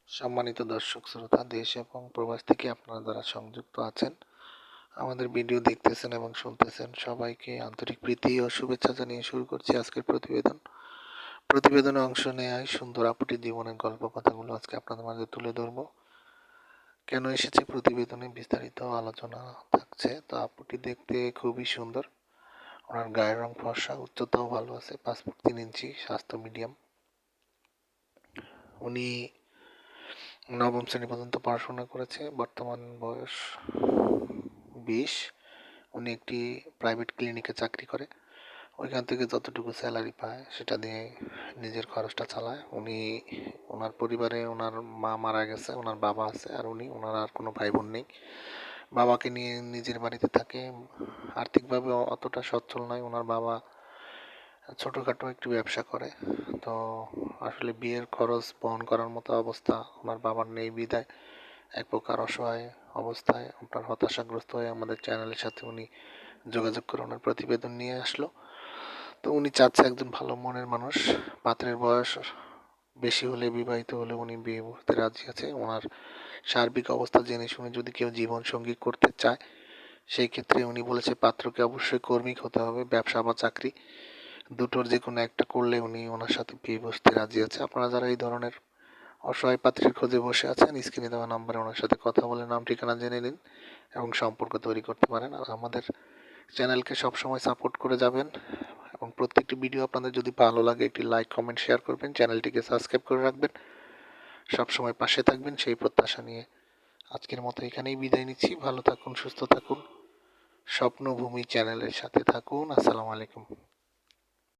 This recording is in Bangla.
সম্মানিত দর্শক শ্রোতা, দেশ এবং প্রবাস থেকে আপনারা যারা সংযুক্ত আছেন, আমাদের ভিডিও দেখতেছেন এবং শুনতেছেন, সবাইকে আন্তরিক প্রীতি ও শুভেচ্ছা জানিয়ে শুরু করছি আজকের প্রতিবেদনে অংশ নেয় সুন্দর আপুটির জীবনের গল্প কথাগুলো আজকে আপনাদের মাঝে তুলে ধরবো। কেন এসেছে প্রতিবেদনে বিস্তারিত আলোচনা থাকছে। তো আপুটি দেখতে খুবই সুন্দর, ওনার গায়ের রং ফর্সা, উচ্চতাও ভালো আছে, 5 ফুট 3 ইঞ্চি, স্বাস্থ্য মিডিয়াম। উনি নবম শ্রেণী পর্যন্ত পড়াশোনা করেছে, বর্তমান বয়স 20। উনি একটি প্রাইভেট ক্লিনিকে চাকরি করে, ওইখান থেকে যতটুকু স্যালারি পায় সেটা দিয়ে নিজের খরচটা চালায়। ওনার পরিবারে ওনার মা মারা গেছে, ওনার বাবা আছে, আর ওনার আর কোনো ভাই বোন নেই। বাবাকে নিয়ে নিজের বাড়িতে থাকে। আর্থিকভাবে অতটা সচ্ছল নয়। ওনার বাবা ছোটোখাটো একটু ব্যবসা করে। তো আসলে বিয়ের খরচ বহন করার মতো অবস্থা ওনার বাবার নেই বিধায় এক প্রকার অসহায় অবস্থায় আপনার হতাশাগ্রস্ত হয়ে আমাদের চ্যানেলের সাথে উনি যোগাযোগ করে ওনার প্রতিবেদন নিয়ে আসলো। তো উনি চাচ্ছে একজন ভালো মনের মানুষ, পাত্রের বয়স বেশি হলে, বিবাহিত হলে উনি বিয়ে করতে রাজি আছে। ওনার সার্বিক অবস্থা জেনে শুনে যদি কেউ জীবন সঙ্গী করতে চায়, সেই ক্ষেত্রে উনি বলেছে পাত্রকে অবশ্যই কর্মী হতে হবে, ব্যবসা বা চাকরি দুটোর যে কোনো একটা করলে উনি ওনার সাথে বিয়ে বসতে রাজি আছে। আপনারা যারা এই ধরনের অসহায় পাত্রীর খোঁজে বসে আছেন, স্ক্রিনে দেওয়া নাম্বারে ওনার সাথে কথা বলে নাম ঠিকানা জেনে নিন এবং সম্পর্ক তৈরি করতে পারেন। আর আমাদের চ্যানেলকে সবসময় সাপোর্ট করে যাবেন এবং প্রত্যেকটি ভিডিও আপনাদের যদি ভালো লাগে একটি লাইক কমেন্ট শেয়ার করবেন, চ্যানেলটিকে সাবস্ক্রাইব করে রাখবেন, সবসময় পাশে থাকবেন সেই প্রত্যাশা নিয়ে আজকের মতো এখানেই বিদায় নিচ্ছি। ভালো থাকুন, সুস্থ থাকুন, স্বপ্নভূমি চ্যানেলের সাথে থাকুন। আসসালামু আলাইকুম।